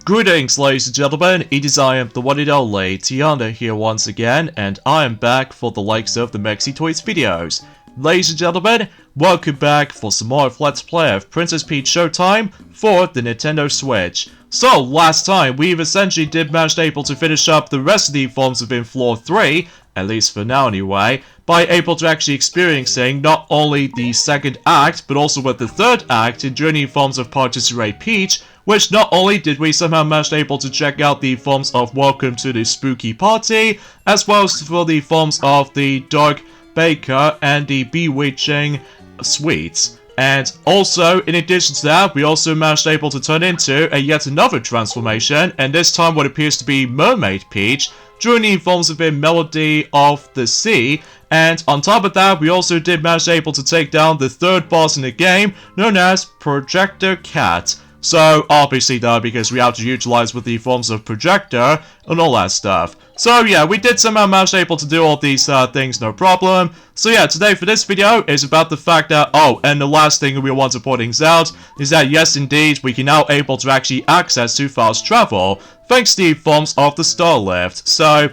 Greetings, ladies and gentlemen, it is I am the one and only Tiana here once again, and I am back for the likes of the Mexi Toys videos. Ladies and gentlemen, welcome back for some more of Let's Play of Princess Peach Showtime for the Nintendo Switch. So, last time, we've essentially managed able to finish up the rest of the forms within Floor 3, at least for now anyway, by able to actually experiencing not only the second act, but also with the third act in Journey Forms of Patisserie Peach, which not only did we somehow manage able to check out the forms of Welcome to the Spooky Party, as well as for the forms of the Dark Baker and the Bewitching Sweets. And also, in addition to that, we also managed able to turn into yet another transformation, and this time what appears to be Mermaid Peach, during forms within Melody of the Sea, and on top of that, we also did manage able to take down the third boss in the game, known as Projector Cat. So, obviously though, because we have to utilize with the forms of Projector and all that stuff. So yeah, we did somehow manage able to do all these things, no problem. So yeah, today for this video is about the fact that, oh, and the last thing we want to point out is that yes indeed, we can now able to actually access to fast travel, thanks to the forms of the Star Lift. So,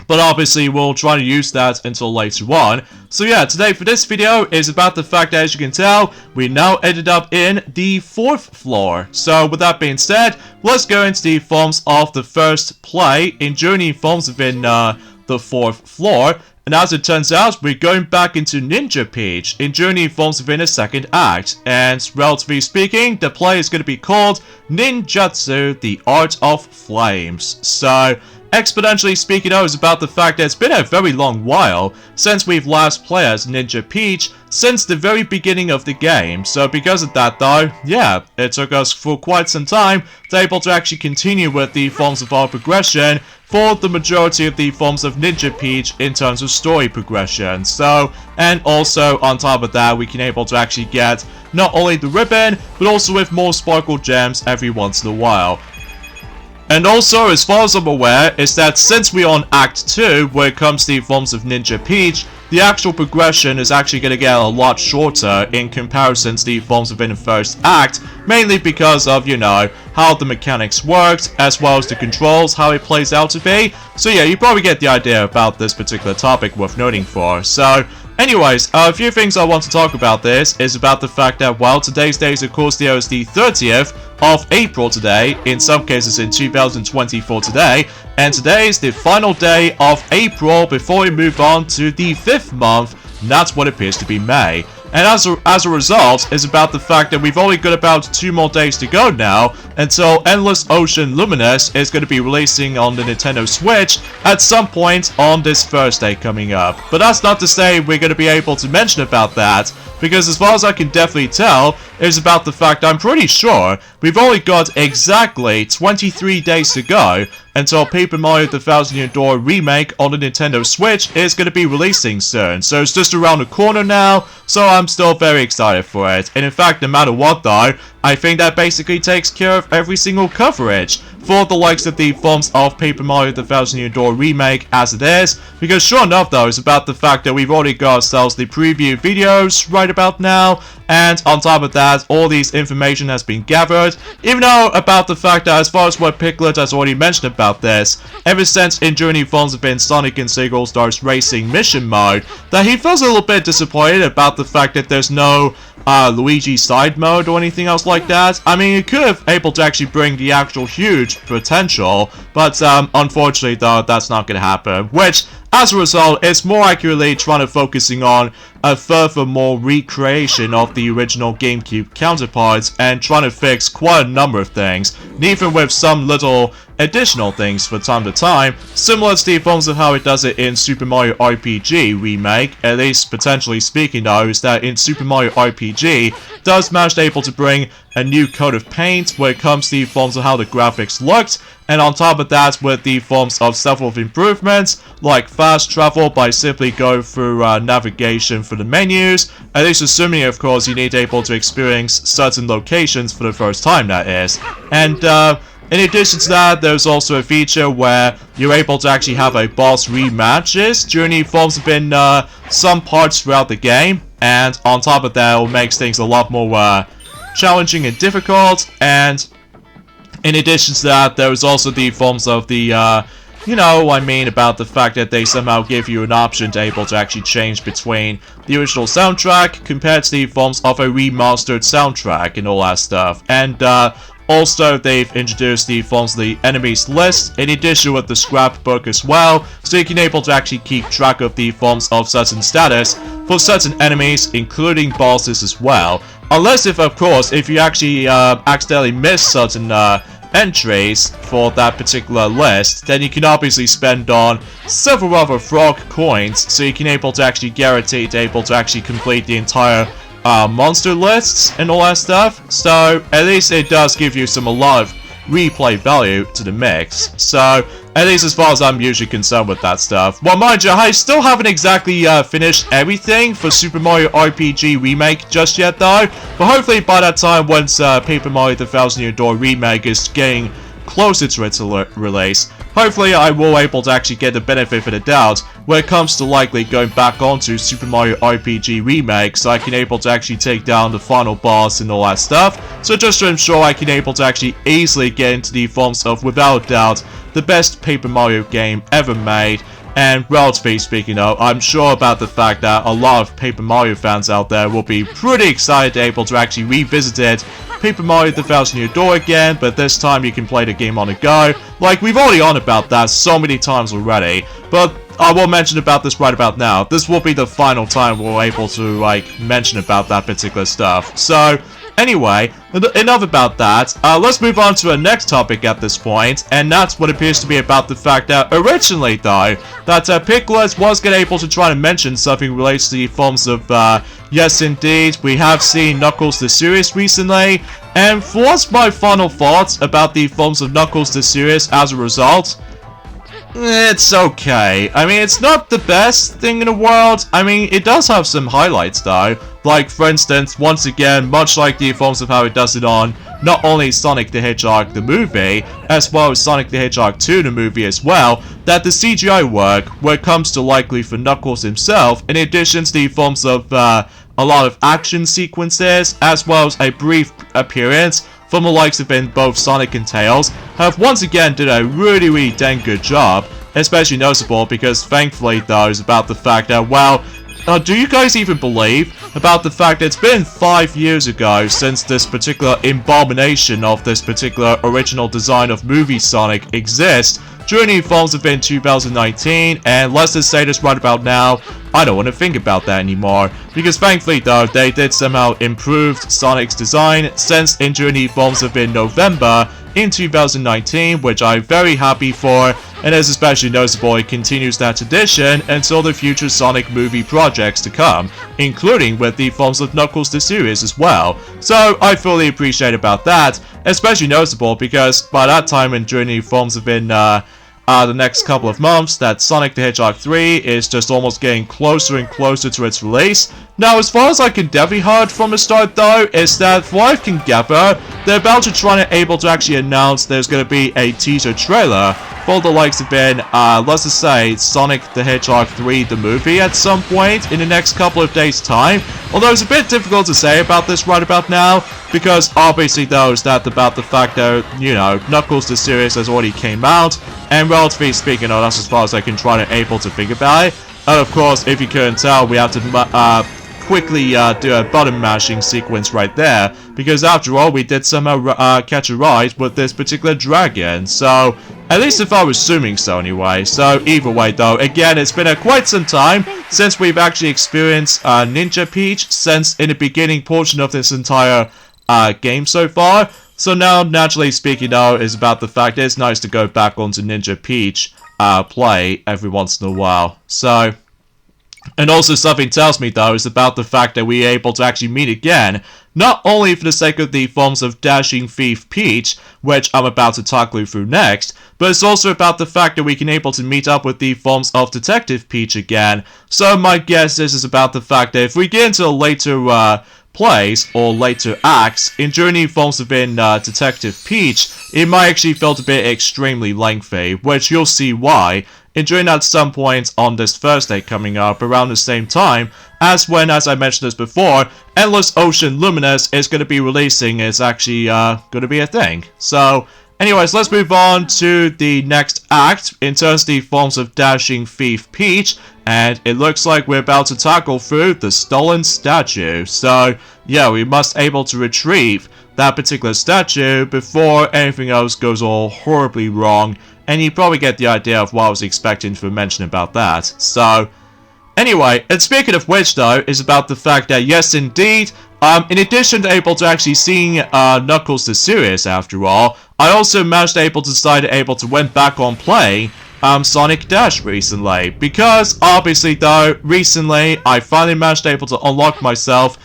but obviously we'll try to use that until later on. So yeah, today for this video is about the fact that, as you can tell, we now ended up in the 4th floor. So with that being said, let's go into the forms of the first play in Journey Forms within the 4th floor. And as it turns out, we're going back into Ninja Peach in Journey Forms within a second act. And relatively speaking, the play is going to be called Ninjutsu, the Art of Flames. So, exponentially speaking, though, is about the fact that it's been a very long while since we've last played as Ninja Peach since the very beginning of the game. So because of that, though, yeah, it took us for quite some time to able to actually continue with the forms of our progression for the majority of the forms of Ninja Peach in terms of story progression. So, and also on top of that, we can able to actually get not only the ribbon, but also with more sparkle gems every once in a while. And also, as far as I'm aware, is that since we're on Act 2, where it comes to the forms of Ninja Peach, the actual progression is actually going to get a lot shorter in comparison to the forms within the first act, mainly because of, you know, how the mechanics worked, as well as the controls, how it plays out to be. So yeah, you probably get the idea about this particular topic worth noting for. So, anyways, a few things I want to talk about this is about the fact that, well, today's date, of course, there is the 30th of April today, in some cases in 2024 today, and today is the final day of April before we move on to the 5th month, and that's what appears to be May. And as a result, is about the fact that we've only got about 2 more days to go now until Endless Ocean Luminous is going to be releasing on the Nintendo Switch at some point on this Thursday coming up. But that's not to say we're going to be able to mention about that, because as far as I can definitely tell, is about the fact I'm pretty sure we've only got exactly 23 days to go until Paper Mario The Thousand Year Door Remake on the Nintendo Switch is going to be releasing soon. So it's just around the corner now, so I'm still very excited for it. And in fact, no matter what though, I think that basically takes care of every single coverage for the likes of the forms of Paper Mario The Thousand Year Door Remake as it is, because sure enough though, it's about the fact that we've already got ourselves the preview videos right about now, and on top of that, all these information has been gathered, even though about the fact that as far as what Piglet has already mentioned about this, ever since in Journey Forms within Sonic and Signal Stars Racing Mission Mode, that he feels a little bit disappointed about the fact that there's no Luigi side mode or anything else like that. I mean, it could have able to actually bring the actual huge potential, but unfortunately though, that's not going to happen, which as a result, it's more accurately trying to focusing on a furthermore recreation of the original GameCube counterparts and trying to fix quite a number of things, and even with some little additional things from time to time, similar to the forms of how it does it in Super Mario RPG Remake, at least potentially speaking though, is that in Super Mario RPG does manage able to bring a new coat of paint when it comes to the forms of how the graphics looked, and on top of that with the forms of several improvements like fast travel by simply going through navigation for the menus, at least assuming of course you need able to experience certain locations for the first time, that is. And in addition to that, there's also a feature where you're able to actually have a boss rematches during forms within some parts throughout the game, and on top of that, it makes things a lot more challenging and difficult, and In addition to that, there is also the forms of the, you know, I mean about the fact that they somehow give you an option to able to actually change between the original soundtrack compared to the forms of a remastered soundtrack and all that stuff. And also they've introduced the forms of the enemies list in addition with the scrapbook as well, so you can able to actually keep track of the forms of certain status for certain enemies, including bosses as well. Unless if, of course, if you actually accidentally miss certain entries for that particular list, then you can obviously spend on several other frog coins, so you can able to actually guarantee to able to actually complete the entire monster lists and all that stuff. So at least it does give you a lot of replay value to the mix. So at least as far as I'm usually concerned with that stuff. Well, mind you, I still haven't exactly finished everything for Super Mario RPG Remake just yet though. But hopefully by that time, once Paper Mario The Thousand Year Door Remake is getting closer to its release, hopefully I will able to actually get the benefit of the doubt when it comes to likely going back onto Super Mario RPG Remake, so I can able to actually take down the final boss and all that stuff. So just to ensure I can able to actually easily get into the forms of, without doubt, the best Paper Mario game ever made. And relatively speaking though, I'm sure about the fact that a lot of Paper Mario fans out there will be pretty excited to able to actually revisit it, Paper Mario The Thousand Year Door again, but this time you can play the game on the go. Like, we've already on about that so many times already, but I will mention about this right about now. This will be the final time we're able to, like, mention about that particular stuff. So, anyway, enough about that. Let's move on to our next topic at this point, and that's what appears to be about the fact that originally, though, that Pickles was able to try to mention something related to the forms of, yes indeed, we have seen Knuckles the Series recently, and what's my final thoughts about the forms of Knuckles the Series as a result? It's okay. I mean, it's not the best thing in the world. I mean, it does have some highlights though. Like, for instance, once again, much like the forms of how it does it on not only Sonic the Hedgehog the movie, as well as Sonic the Hedgehog 2 the movie as well, that the CGI work, when it comes to likely for Knuckles himself, in addition to the forms of a lot of action sequences, as well as a brief appearance from the likes of in both Sonic and Tails, have once again did a really dang good job, especially noticeable because thankfully though is about the fact that, well, do you guys even believe about the fact that it's been 5 years ago since this particular abomination of this particular original design of movie Sonic exists during the forms of in 2019, and let's just say this right about now, I don't want to think about that anymore, because thankfully though, they did somehow improve Sonic's design since during the forms of in November in 2019, which I'm very happy for, and is especially noticeable it continues that tradition until the future Sonic movie projects to come, including with the forms of Knuckles the Series as well. So I fully appreciate about that, especially noticeable because by that time and during the forms of in the next couple of months, that Sonic the Hedgehog 3 is just almost getting closer and closer to its release. Now, as far as I can definitely heard from the start though, is that from what I can gather, they're about to try to able to actually announce there's going to be a teaser trailer for the likes of in, let's just say, Sonic the Hedgehog 3 the movie at some point in the next couple of days' time. Although it's a bit difficult to say about this right about now, because obviously though is that about the fact that, you know, Knuckles the series has already came out, and relatively speaking, that's as far as I can try to able to think about it. And of course, if you couldn't tell, we have to quickly do a button mashing sequence right there, because after all, we did somehow catch a ride with this particular dragon. So, at least if I was assuming so anyway. So, either way though, again, it's been quite some time since we've actually experienced Ninja Peach since in the beginning portion of this entire game so far. So now, naturally speaking though, is about the fact that it's nice to go back onto Ninja Peach play every once in a while. So, and also something tells me though is about the fact that we are able to actually meet again, not only for the sake of the forms of Dashing Thief Peach, which I'm about to talk you through next, but it's also about the fact that we can able to meet up with the forms of Detective Peach again. So my guess is about the fact that if we get into a later plays or later acts in during forms of in Detective Peach, it might actually felt a bit extremely lengthy, which you'll see why. And during at some point on this Thursday coming up around the same time as when, as I mentioned this before, Endless Ocean Luminous is going to be releasing, is actually going to be a thing. So, Anyways, let's move on to the next act. In turns the forms of Dashing Thief Peach, and it looks like we're about to tackle through the stolen statue. So, yeah, we must able to retrieve that particular statue before anything else goes all horribly wrong, and you probably get the idea of what I was expecting to mention about that. So, anyway, and speaking of which though, is about the fact that yes indeed, in addition to able to actually seeing Knuckles the series after all, I also managed to decide to went back on playing Sonic Dash recently, because obviously though, recently I finally managed to unlock myself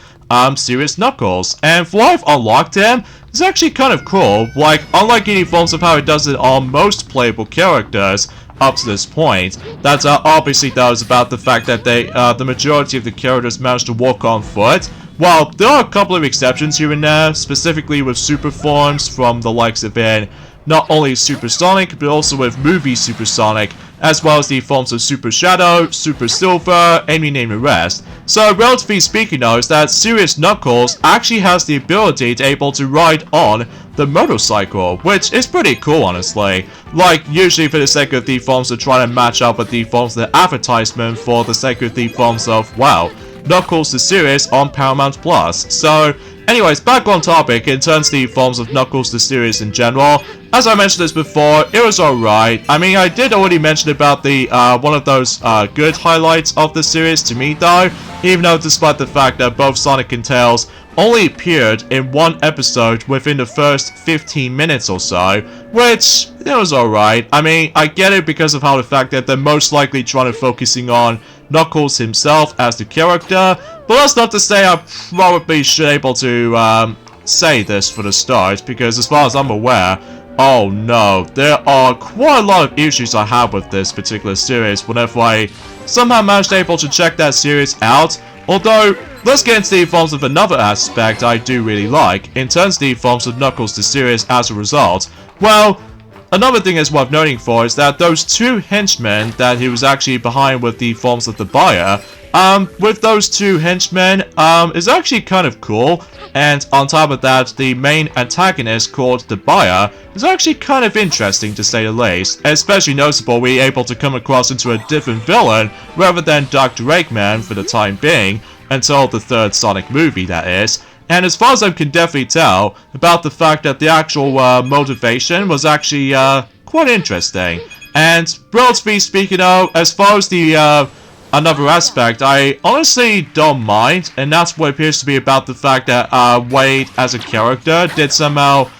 Serious Knuckles, and for what I've unlocked him, it's actually kind of cool. Like, unlike any forms of how it does it on most playable characters up to this point, that obviously that was about the fact that the majority of the characters managed to walk on foot. Well, there are a couple of exceptions here and there, specifically with super forms from the likes of not only Super Sonic, but also with movie Super Sonic, as well as the forms of Super Shadow, Super Silver, and you name the rest. So, relatively speaking though, is that Serious Knuckles actually has the ability to ride on the motorcycle, which is pretty cool, honestly. Like, usually for the sake of the forms of trying to match up with the forms of the advertisement for the sake of the forms of, wow, Knuckles the series on Paramount Plus. So, anyways, back on topic, in terms of the forms of Knuckles the series in general, as I mentioned this before, it was alright. I mean, I did already mention about the, one of those, good highlights of the series to me though, even though despite the fact that both Sonic and Tails only appeared in one episode within the first 15 minutes or so, which, it was alright. I mean, I get it because of how the fact that they're most likely trying to focusing on Knuckles himself as the character, but that's not to say I probably should say this for the start, because as far as I'm aware, oh no, there are quite a lot of issues I have with this particular series whenever I somehow managed to check that series out. Although, let's get into the forms of another aspect I do really like, in terms of the forms of Knuckles the series as a result. Well, another thing is worth noting for is that those two henchmen that he was actually behind with the forms of the buyer, with those two henchmen, is actually kind of cool. And on top of that, the main antagonist called the buyer is actually kind of interesting to say the least. Especially noticeable we're able to come across into a different villain rather than Dr. Eggman for the time being, until the third Sonic movie that is. And as far as I can definitely tell, about the fact that the actual motivation was actually quite interesting. And relatively speaking though, as far as the another aspect, I honestly don't mind, and that's what appears to be about the fact that Wade as a character did somehow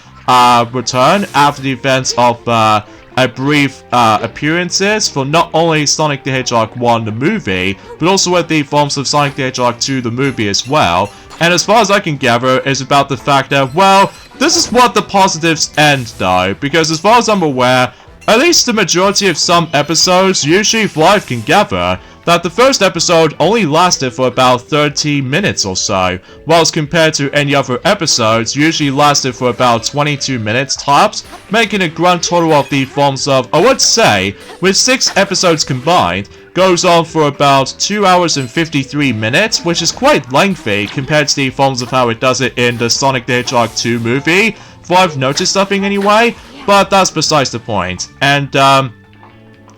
return after the events of a brief appearances for not only Sonic the Hedgehog 1 the movie, but also with the forms of Sonic the Hedgehog 2 the movie as well. And as far as I can gather, is about the fact that, well, this is what the positives end though, because as far as I'm aware, at least the majority of some episodes, usually if I can gather, that the first episode only lasted for about 30 minutes or so, whilst compared to any other episodes usually lasted for about 22 minutes tops, making a grand total of the forms of, I would say, with 6 episodes combined, goes on for about 2 hours and 53 minutes, which is quite lengthy compared to the forms of how it does it in the Sonic the Hedgehog 2 movie, if I've noticed something anyway, but that's besides the point. And,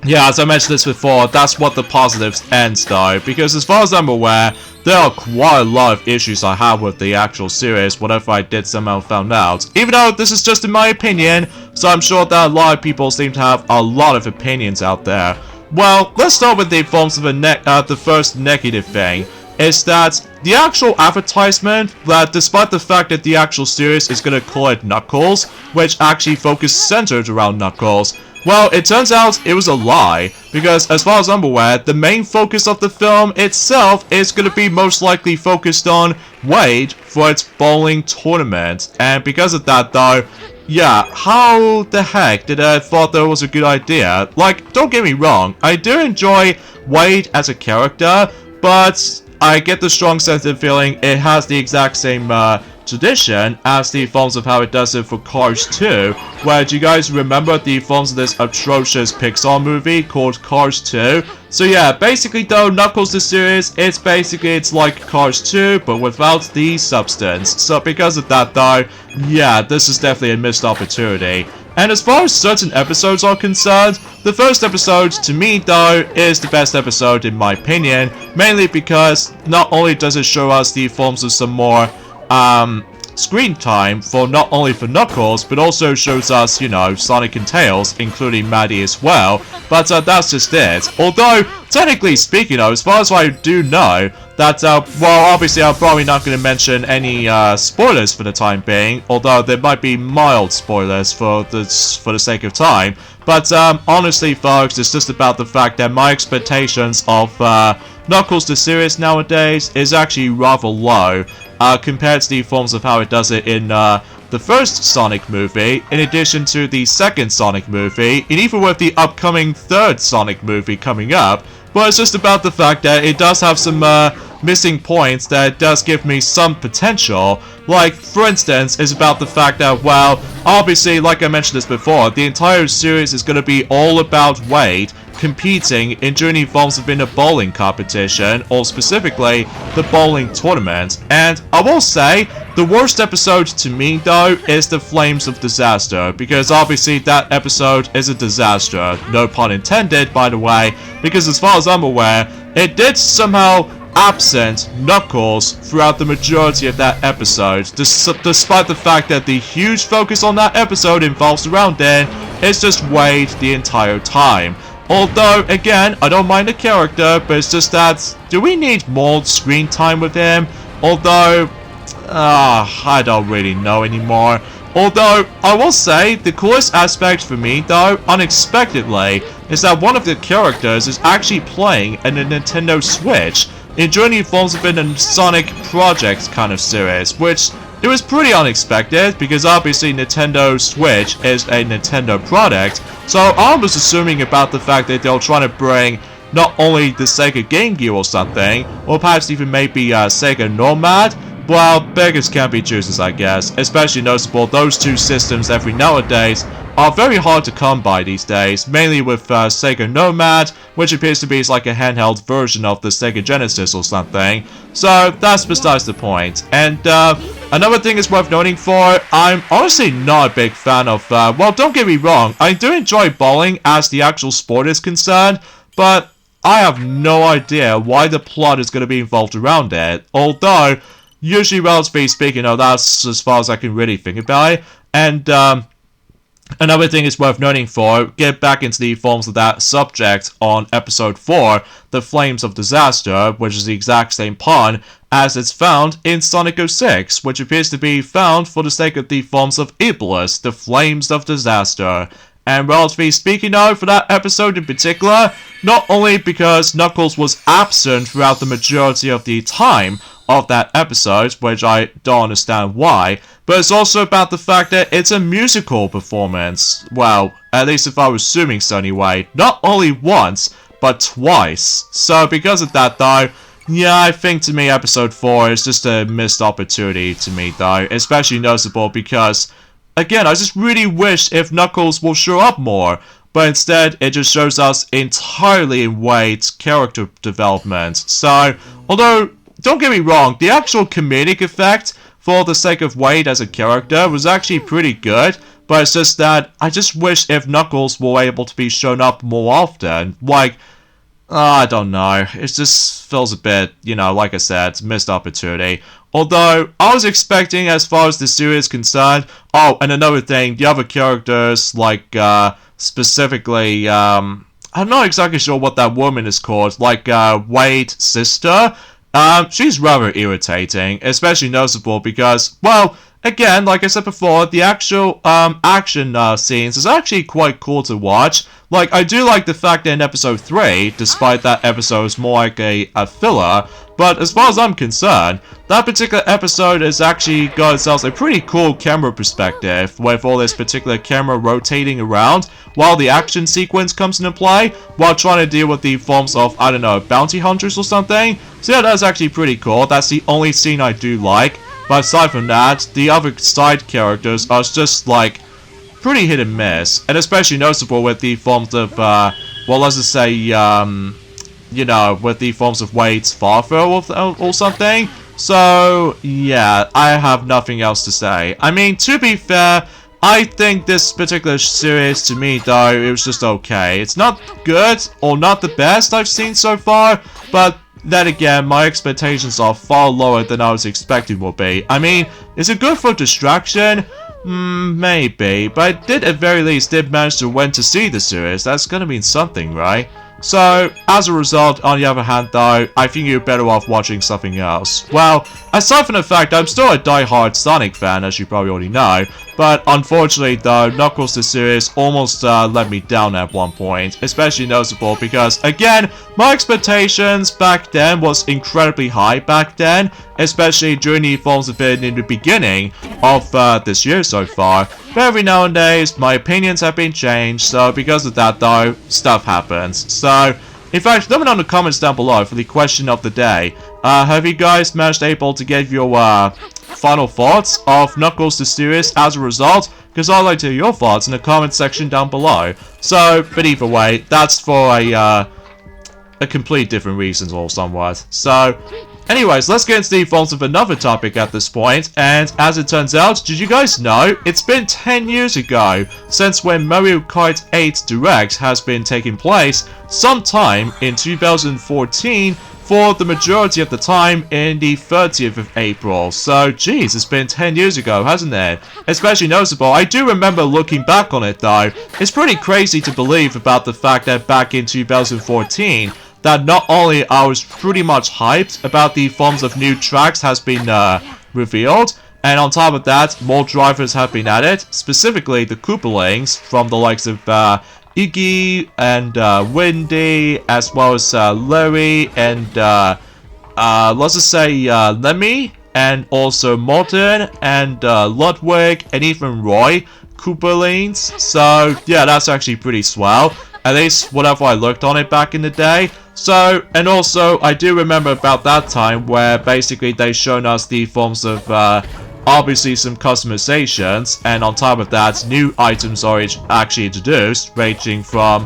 yeah, as I mentioned this before, that's what the positives ends though, because as far as I'm aware, there are quite a lot of issues I have with the actual series, whatever I did somehow found out. Even though this is just in my opinion, so I'm sure that a lot of people seem to have a lot of opinions out there. Well, let's start with the forms of the first negative thing, is that the actual advertisement, that despite the fact that the actual series is going to call it Knuckles, which actually centered around Knuckles, well, it turns out it was a lie, because as far as I'm aware, the main focus of the film itself is going to be most likely focused on Wade for its bowling tournament. And because of that though, yeah, how the heck did I thought that was a good idea? Like, don't get me wrong, I do enjoy Wade as a character, but I get the strong sense of feeling it has the exact same tradition as the forms of how it does it for Cars 2, where do you guys remember the forms of this atrocious Pixar movie called Cars 2? So yeah, basically though, Knuckles the series, it's like Cars 2, but without the substance. So because of that though, yeah, this is definitely a missed opportunity. And as far as certain episodes are concerned, the first episode, to me though, is the best episode in my opinion, mainly because not only does it show us the forms of some more, screen time for not only for Knuckles, but also shows us, you know, Sonic and Tails, including Maddie as well. But that's just it. Although, technically speaking, as far as I do know, that, well, obviously I'm probably not going to mention any spoilers for the time being, although there might be mild spoilers for the sake of time. But honestly, folks, it's just about the fact that my expectations of Knuckles the series nowadays is actually rather low. Compared to the forms of how it does it in the first Sonic movie, in addition to the second Sonic movie, and even with the upcoming third Sonic movie coming up. But it's just about the fact that it does have some missing points that does give me some potential. Like, for instance, is about the fact that, well, obviously, like I mentioned this before, the entire series is going to be all about Wade competing in journey forms within a bowling competition, or specifically, the bowling tournament. And I will say, the worst episode to me, though, is the Flames of Disaster, because obviously that episode is a disaster. No pun intended, by the way, because as far as I'm aware, it did somehow absent Knuckles throughout the majority of that episode, despite the fact that the huge focus on that episode involves around then is just Wade the entire time. Although, again, I don't mind the character, but it's just that, do we need more screen time with him? Although, I don't really know anymore. Although, I will say, the coolest aspect for me, though, unexpectedly, is that one of the characters is actually playing in a Nintendo Switch, enjoying the forms within a Sonic Project kind of series, which it was pretty unexpected, because obviously Nintendo Switch is a Nintendo product, so I was assuming about the fact that they'll try to bring not only the Sega Game Gear or something, or perhaps even maybe Sega Nomad. Well, beggars can't be choosers, I guess. Especially noticeable, those two systems every nowadays are very hard to come by these days, mainly with Sega Nomad, which appears to be like a handheld version of the Sega Genesis or something. So that's besides the point. And another thing is worth noting for, I'm honestly not a big fan of, well, don't get me wrong, I do enjoy bowling as the actual sport is concerned, but I have no idea why the plot is going to be involved around it. Although, usually, relatively speaking, that's as far as I can really think about it. And another thing is worth noting for, get back into the forms of that subject on episode 4, The Flames of Disaster, which is the exact same pun as it's found in Sonic 06, which appears to be found for the sake of the forms of Iblis, The Flames of Disaster. And relatively speaking though, for that episode in particular, not only because Knuckles was absent throughout the majority of the time of that episode, which I don't understand why, but it's also about the fact that it's a musical performance. Well, at least if I was assuming so anyway. Not only once, but twice. So because of that though, yeah, I think to me episode 4 is just a missed opportunity to me though, especially noticeable because, again, I just really wish if Knuckles will show up more, but instead it just shows us entirely in Wade's character development. So, although, don't get me wrong, the actual comedic effect for the sake of Wade as a character was actually pretty good, but it's just that I just wish if Knuckles were able to be shown up more often. Like, I don't know, it just feels a bit, you know, like I said, missed opportunity. Although, I was expecting, as far as the series is concerned, oh, and another thing, the other characters, like, specifically, I'm not exactly sure what that woman is called, like, Wade's sister. She's rather irritating, especially noticeable because, well, again, like I said before, the actual, action, scenes is actually quite cool to watch. Like, I do like the fact that in episode 3, despite that episode is more like a filler, but as far as I'm concerned, that particular episode has actually got itself a pretty cool camera perspective, with all this particular camera rotating around while the action sequence comes into play, while trying to deal with the forms of, I don't know, bounty hunters or something. So yeah, that's actually pretty cool. That's the only scene I do like. But aside from that, the other side characters are just, like, pretty hit and miss. And especially noticeable with the forms of, well, let's just say, you know, with the forms of Wade's father or something. So, yeah, I have nothing else to say. I mean, to be fair, I think this particular series, to me though, it was just okay. It's not good, or not the best I've seen so far, but then again, my expectations are far lower than I was expecting will be. I mean, is it good for distraction? Maybe, but I did at very least manage to went to see the series. That's gonna mean something, right? So, as a result, on the other hand though, I think you're better off watching something else. Well, aside from the fact I'm still a die-hard Sonic fan, as you probably already know, but unfortunately though, Knuckles the series almost let me down at one point, especially noticeable because, again, my expectations back then was incredibly high back then, especially during the forms of it in the beginning of this year so far. But every now and then, my opinions have been changed, so because of that though, stuff happens. So, in fact, let me know in the comments down below for the question of the day. Have you guys managed able to get your final thoughts of Knuckles the series as a result? Because I'd like to hear your thoughts in the comment section down below. So, but either way, that's for a complete different reasons or somewhat. So, anyways, let's get into the forms of another topic at this point, and as it turns out, did you guys know, it's been 10 years ago since when Mario Kart 8 Direct has been taking place sometime in 2014 for the majority of the time in the 30th of April. So, geez, it's been 10 years ago, hasn't it? Especially noticeable. I do remember looking back on it though. It's pretty crazy to believe about the fact that back in 2014, that not only I was pretty much hyped about the forms of new tracks has been revealed, and on top of that, more drivers have been added, specifically the Koopalings from the likes of Iggy and Windy, as well as Larry and let's just say Lemmy, and also Morton and Ludwig and even Roy Koopalings. So yeah, that's actually pretty swell. At least whatever I looked on it back in the day. So, and also, I do remember about that time where basically they shown us the forms of, obviously some customizations, and on top of that, new items are actually introduced, ranging from,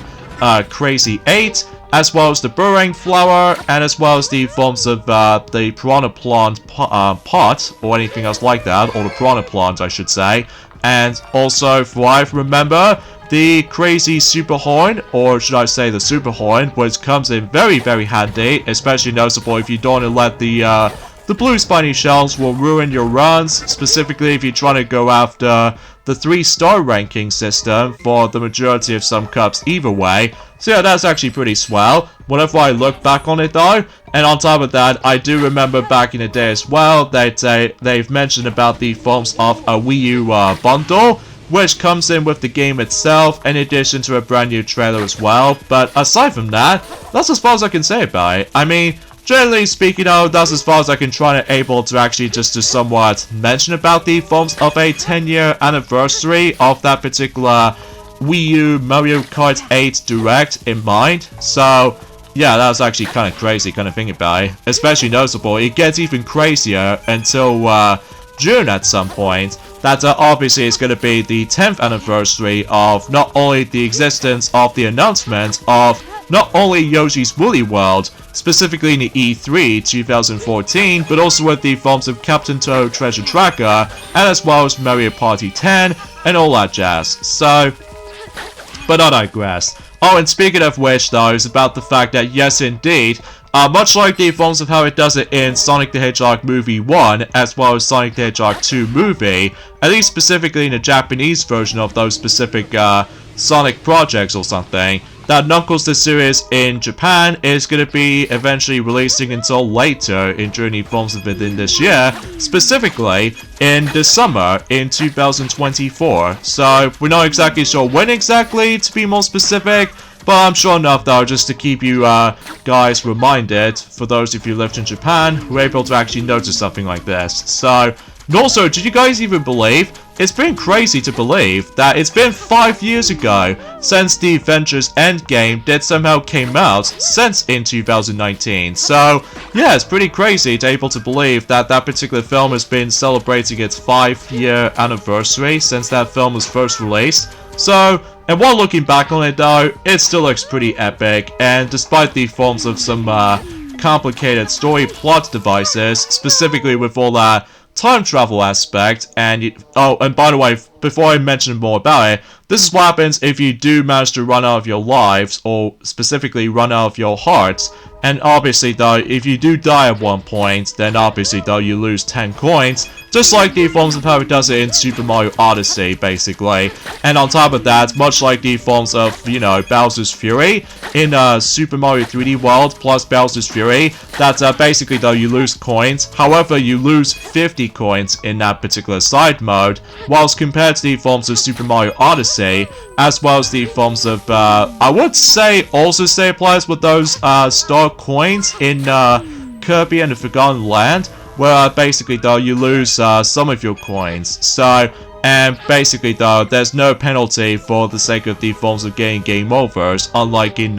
Crazy 8, as well as the Burrang Flower, and as well as the forms of, the Piranha Plant pot, or anything else like that, or the Piranha Plant, I should say. And also, for what I remember, the Crazy Super Horn, or should I say the Super Horn, which comes in very, very handy, especially noticeable if you don't let the blue spiny shells will ruin your runs, specifically if you're trying to go after the 3-star ranking system for the majority of some cups either way. So yeah, that's actually pretty swell, whenever I look back on it though. And on top of that, I do remember back in the day as well that they've mentioned about the forms of a Wii U bundle, which comes in with the game itself, in addition to a brand new trailer as well. But aside from that, that's as far as I can say about it. I mean, generally speaking, that's as far as I can try to able to actually just to somewhat mention about the forms of a 10-year anniversary of that particular Wii U Mario Kart 8 Direct in mind. So, yeah, that was actually kind of crazy kind of thing about it. Especially noticeable, it gets even crazier until June at some point. That obviously is going to be the 10th anniversary of not only the existence of the announcement of not only Yoshi's Woolly World, specifically in the E3 2014, but also with the forms of Captain Toad Treasure Tracker, and as well as Mario Party 10, and all that jazz. So, but I digress. Oh, and speaking of which though, is about the fact that yes indeed, much like the forms of how it does it in Sonic the Hedgehog Movie 1, as well as Sonic the Hedgehog 2 movie, at least specifically in the Japanese version of those specific Sonic projects or something, that Knuckles the series in Japan is going to be eventually releasing until later during the forms of it in this year, specifically in the summer in 2024. So we're not exactly sure when exactly, to be more specific, but I'm sure enough though, just to keep you guys reminded, for those of you who lived in Japan, who are able to actually notice something like this. So, and also, did you guys even believe, it's been crazy to believe, that it's been 5 years ago since the Avengers Endgame did somehow came out since in 2019. So, yeah, it's pretty crazy to able to believe that that particular film has been celebrating its 5-year anniversary since that film was first released. So, and while looking back on it though, it still looks pretty epic, and despite the forms of some complicated story plot devices, specifically with all time travel aspect, and oh, and by the way, before I mention more about it, this is what happens if you do manage to run out of your lives, or specifically run out of your hearts. And obviously though, if you do die at one point, then obviously though you lose 10 coins, just like the forms of how it does it in Super Mario Odyssey, basically. And on top of that, much like the forms of, you know, Bowser's Fury in Super Mario 3D World plus Bowser's Fury, that basically though you lose coins. However, you lose 50 coins in that particular side mode, whilst compared to the forms of Super Mario Odyssey, as well as the forms of, I would say also say applies with those star coins in Kirby and the Forgotten Land, where basically though you lose some of your coins. So, and basically though, there's no penalty for the sake of the forms of getting game overs, unlike in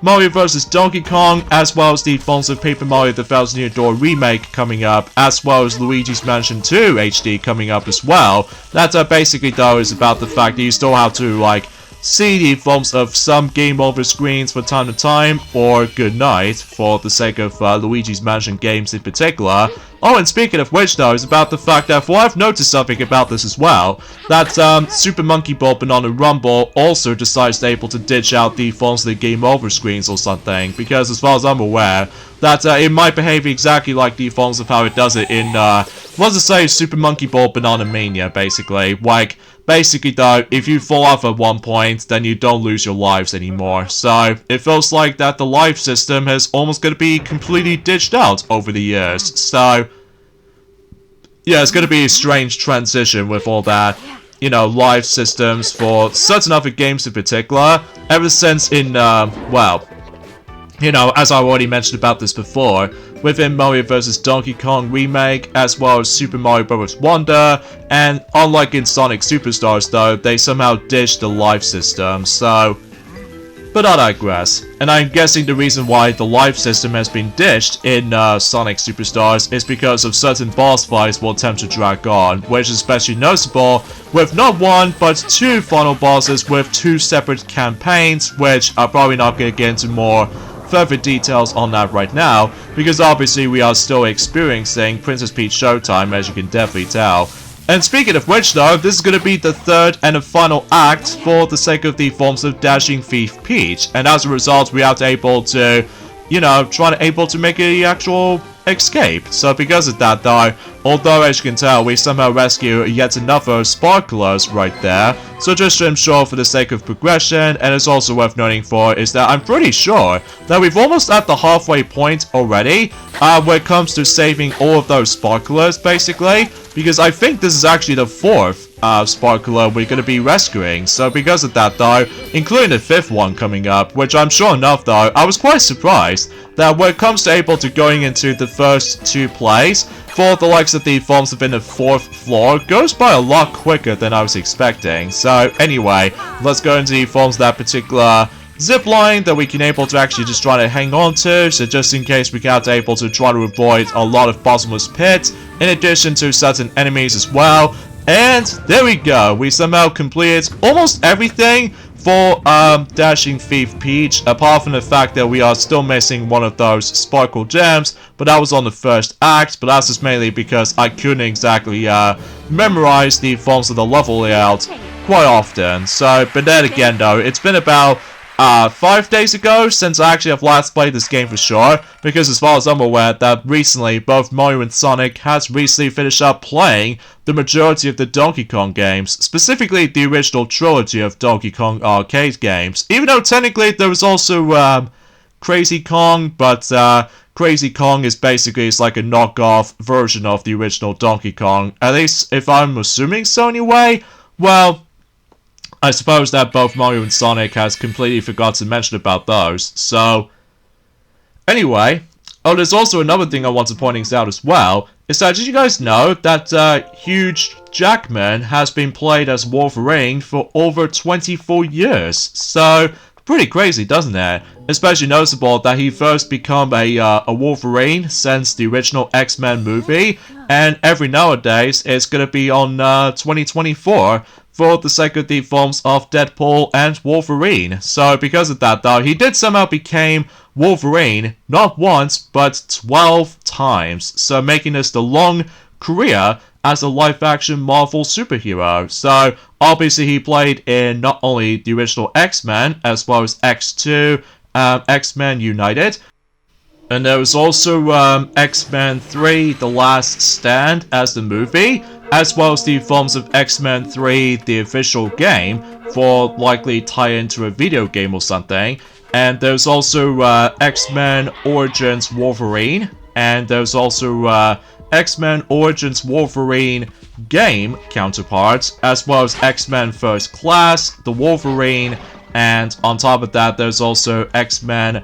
Mario vs. Donkey Kong, as well as the forms of Paper Mario The Thousand Year Door Remake coming up, as well as Luigi's Mansion 2 HD coming up as well. That basically though is about the fact that you still have to like see the forms of some game over screens from time to time, or good night, for the sake of Luigi's Mansion games in particular. Oh, and speaking of which though, is about the fact that, well, I've noticed something about this as well, that Super Monkey Ball Banana Rumble also decides they're able to ditch out the forms of the game over screens or something, because as far as I'm aware, that it might behave exactly like the forms of how it does it in, let's just say Super Monkey Ball Banana Mania, basically. Like, basically though, if you fall off at one point, then you don't lose your lives anymore. So, it feels like that the life system is almost going to be completely ditched out over the years. So, yeah, it's going to be a strange transition with all that, you know, life systems for certain other games in particular, ever since in, well, you know, as I already mentioned about this before, within Mario vs. Donkey Kong Remake, as well as Super Mario Bros. Wonder, and unlike in Sonic Superstars though, they somehow ditched the life system, so... But I digress. And I'm guessing the reason why the life system has been ditched in Sonic Superstars is because of certain boss fights will attempt to drag on, which is especially noticeable with not one, but two final bosses with two separate campaigns, which I'm probably not going to get into more further details on that right now, because obviously we are still experiencing Princess Peach Showtime, as you can definitely tell. And speaking of which though, this is going to be the third and the final act for the sake of the forms of Dashing Thief Peach, and as a result we are able to, you know, able to make an actual escape. So because of that though, although as you can tell we somehow rescue yet another sparklers right there, so just to ensure for the sake of progression, and it's also worth noting for, is that I'm pretty sure that we've almost at the halfway point already when it comes to saving all of those sparklers basically, because I think this is actually the fourth sparkler we're going to be rescuing. So because of that though, including the fifth one coming up, which I'm sure enough though, I was quite surprised that when it comes to able to going into the first two plays, for the likes of the forms within the fourth floor, goes by a lot quicker than I was expecting. So anyway, let's go into the forms of that particular zip line that we can able to actually just try to hang on to, so just in case we can't able to try to avoid a lot of bottomless pits, in addition to certain enemies as well. And there we go, we somehow completed almost everything for Dashing Thief Peach, apart from the fact that we are still missing one of those sparkle gems, but that was on the first act, but that's just mainly because I couldn't exactly memorize the forms of the level layout quite often. So, but then again though, it's been about 5 days ago since I actually have last played this game for sure, because as far as I'm aware, that recently both Mario and Sonic has recently finished up playing the majority of the Donkey Kong games, specifically the original trilogy of Donkey Kong arcade games, even though technically there was also Crazy Kong, but Crazy Kong is basically like a knockoff version of the original Donkey Kong, at least if I'm assuming so anyway. Well, I suppose that both Mario and Sonic has completely forgot to mention about those, so... Anyway, oh, there's also another thing I want to point out as well, is that did you guys know that Hugh Jackman has been played as Wolverine for over 24 years? So, pretty crazy, doesn't it? Especially noticeable that he first became a Wolverine since the original X-Men movie, and every nowadays it's gonna be on 2024 for the sake of the forms of Deadpool and Wolverine. So because of that though, he did somehow became Wolverine not once but 12 times, so making this the long career as a live-action Marvel superhero. So, obviously he played in not only the original X-Men, as well as X2, X-Men United, and there was also X-Men 3, The Last Stand as the movie, as well as the films of X-Men 3, the official game, for likely tie into a video game or something. And there's also X-Men Origins Wolverine, and there's also X-Men Origins Wolverine game counterparts, as well as X-Men First Class, the Wolverine, and on top of that there's also X-Men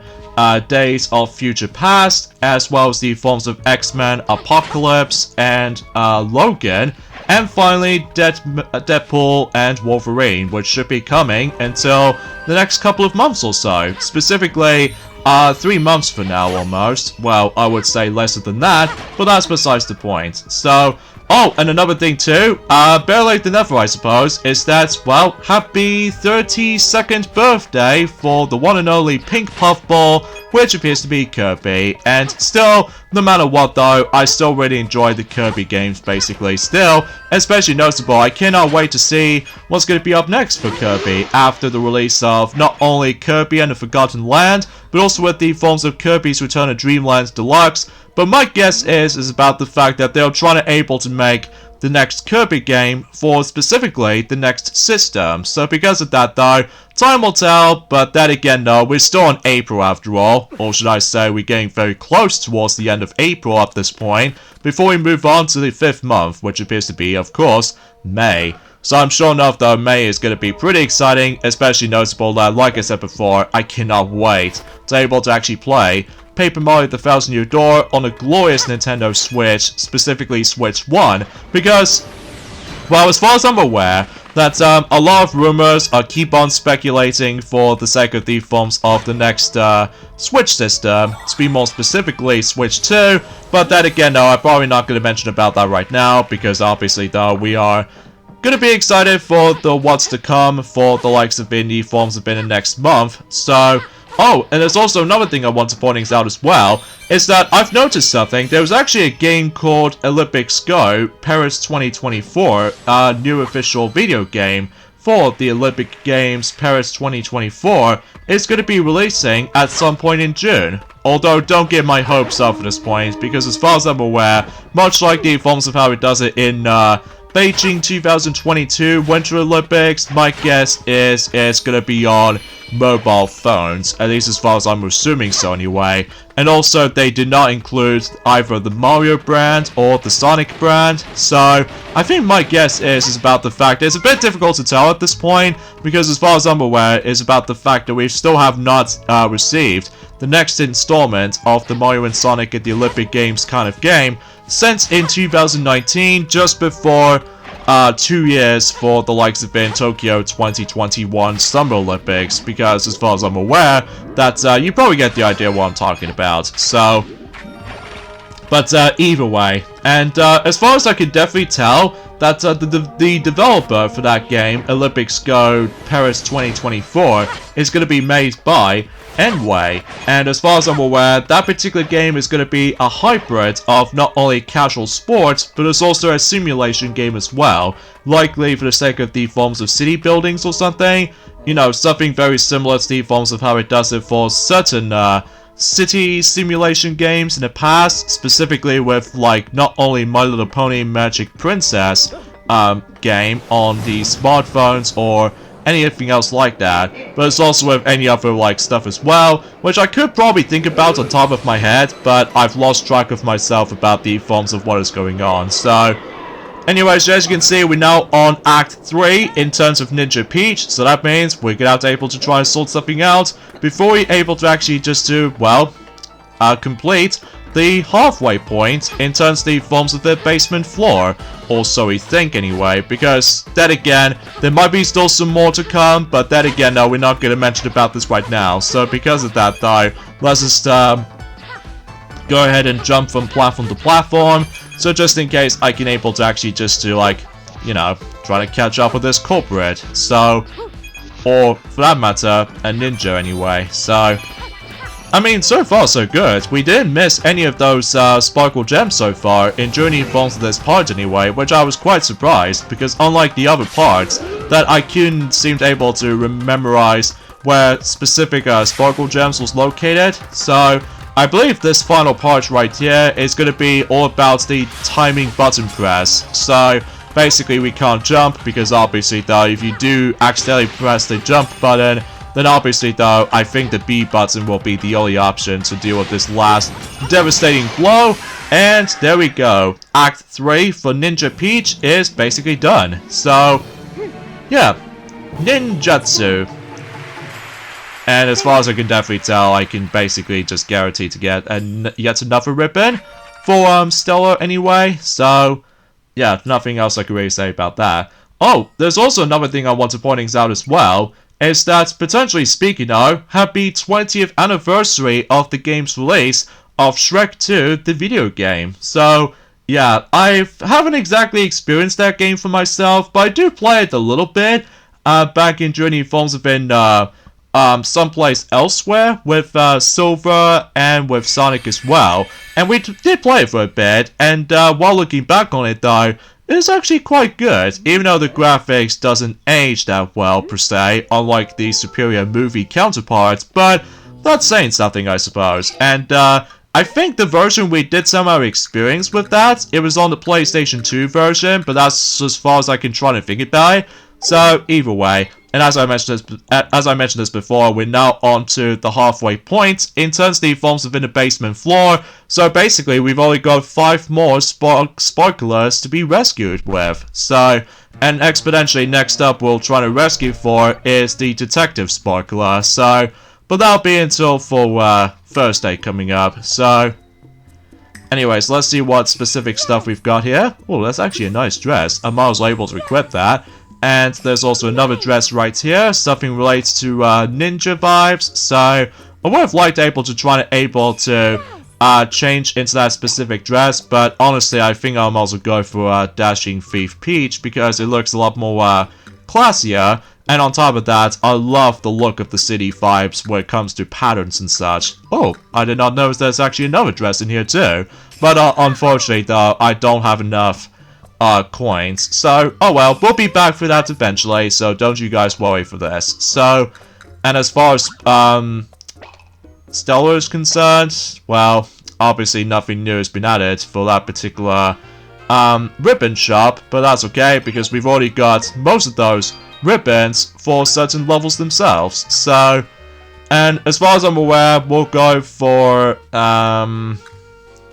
Days of Future Past, as well as the forms of X-Men Apocalypse and Logan, and finally Deadpool and Wolverine, which should be coming until the next couple of months or so. Specifically, 3 months from now almost. Well, I would say lesser than that, but that's besides the point. So, oh, and another thing too, better late than never I suppose, is that, well, happy 32nd birthday for the one and only Pink Puffball, which appears to be Kirby. And still, no matter what though, I still really enjoy the Kirby games basically still, especially noticeable. I cannot wait to see what's going to be up next for Kirby after the release of not only Kirby and the Forgotten Land, but also with the forms of Kirby's Return to Dreamland Deluxe. But my guess is about the fact that they're trying to able to make the next Kirby game for specifically the next system. So because of that though, time will tell, but then again no, we're still in April after all, or should I say we're getting very close towards the end of April at this point, before we move on to the 5th month, which appears to be, of course, May. So I'm sure enough though, May is going to be pretty exciting, especially noticeable that, like I said before, I cannot wait to be able to actually play Paper Mario The Thousand Year Door on a glorious Nintendo Switch, specifically Switch 1, because, well, as far as I'm aware, that a lot of rumors keep on speculating for the sake of the forms of the next Switch system, to be more specifically Switch 2, but then again, no, I'm probably not going to mention about that right now, because obviously, though, we are gonna be excited for the what's to come for the likes of indie forms of in the next month. So, oh, and there's also another thing I want to point out as well, is that I've noticed something. There was actually a game called Olympics Go, Paris 2024, a new official video game for the Olympic Games Paris 2024, is going to be releasing at some point in June. Although, don't get my hopes up at this point, because as far as I'm aware, much like the forms of how it does it in Beijing 2022 Winter Olympics, my guess is it's gonna be on mobile phones, at least as far as I'm assuming so anyway. And also, they did not include either the Mario brand or the Sonic brand, so I think my guess is about the fact that it's a bit difficult to tell at this point, because as far as I'm aware, it's about the fact that we still have not received the next installment of the Mario and Sonic at the Olympic Games kind of game, since in 2019, just before 2 years for the likes of in Tokyo 2021 Summer Olympics, because as far as I'm aware, that you probably get the idea what I'm talking about. So, but either way, and as far as I can definitely tell, that the developer for that game, Olympics Go Paris 2024, is going to be made by Enway, and as far as I'm aware, that particular game is going to be a hybrid of not only casual sports, but it's also a simulation game as well, likely for the sake of the forms of city buildings or something, you know, something very similar to the forms of how it does it for certain city simulation games in the past, specifically with like not only My Little Pony Magic Princess game on the smartphones or anything else like that, but it's also with any other like stuff as well, which I could probably think about on top of my head, but I've lost track of myself about the forms of what is going on. So anyways, as you can see, we're now on Act 3 in terms of Ninja Peach, so that means we're gonna have to able to try and sort something out before we're able to actually just do, well, complete the halfway point in terms of the forms of the basement floor, or so we think anyway, because then again, there might be still some more to come, but then again, no, we're not going to mention about this right now. So because of that though, let's just go ahead and jump from platform to platform, so just in case I can able to actually just to like, you know, try to catch up with this culprit, so, or for that matter, a ninja anyway. So I mean, so far so good. We didn't miss any of those sparkle gems so far in journeying forms of this part anyway, which I was quite surprised, because unlike the other parts, that I couldn't seem able to memorize where specific sparkle gems was located. So I believe this final part right here is going to be all about the timing button press. So basically we can't jump, because obviously though if you do accidentally press the jump button, then obviously though I think the B button will be the only option to deal with this last devastating blow. And there we go. Act 3 for Ninja Peach is basically done. So yeah, Ninjutsu. And as far as I can definitely tell, I can basically just guarantee to get yet another ribbon for Stella anyway. So yeah, nothing else I can really say about that. Oh, there's also another thing I want to point out as well, is that, potentially speaking of, happy 20th anniversary of the game's release of Shrek 2, the video game. So yeah, I haven't exactly experienced that game for myself, but I do play it a little bit back in Journey Forms have been someplace elsewhere with Silver and with Sonic as well, and we did play it for a bit, and while looking back on it though, it's actually quite good, even though the graphics doesn't age that well per se, unlike the superior movie counterparts, but that's saying something I suppose. And I think the version we did somehow experience with that, it was on the PlayStation 2 version, but that's as far as I can try to think about it. So either way, and as I mentioned this before, we're now on to the halfway point in terms of the forms within the basement floor. So basically, we've only got 5 more sparklers to be rescued with. So, and exponentially next up we'll try to rescue for is the detective sparkler. So, but that'll be until for Thursday coming up. So, anyways, let's see what specific stuff we've got here. Oh, that's actually a nice dress. I'm also able to equip that. And there's also another dress right here, something relates to ninja vibes. So I would have liked able to change into that specific dress, but honestly I think I'll also go for Dashing Thief Peach, because it looks a lot more classier. And on top of that, I love the look of the city vibes when it comes to patterns and such. Oh, I did not notice there's actually another dress in here too. But unfortunately though, I don't have enough coins. So, oh well, we'll be back for that eventually, so don't you guys worry for this. So, and as far as Stella is concerned, well, obviously nothing new has been added for that particular ribbon shop, but that's okay, because we've already got most of those ribbons for certain levels themselves. So, and as far as I'm aware, we'll go for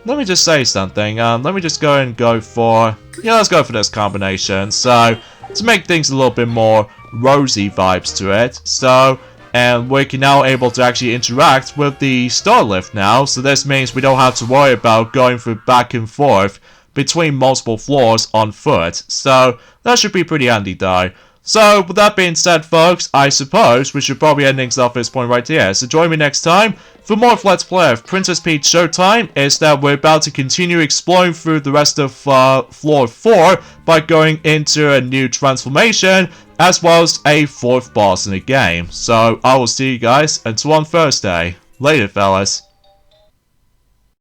let me just say something. Let me just go for... Yeah, let's go for this combination. So, to make things a little bit more rosy vibes to it. So, and we can now able to actually interact with the star lift now. So this means we don't have to worry about going through back and forth between multiple floors on foot. So, that should be pretty handy though. So, with that being said, folks, I suppose we should probably end things off at this point right here. So join me next time for more of Let's Play of Princess Peach Showtime. Is that we're about to continue exploring through the rest of Floor 4 by going into a new transformation, as well as a 4th boss in the game. So, I will see you guys until on Thursday. Later, fellas.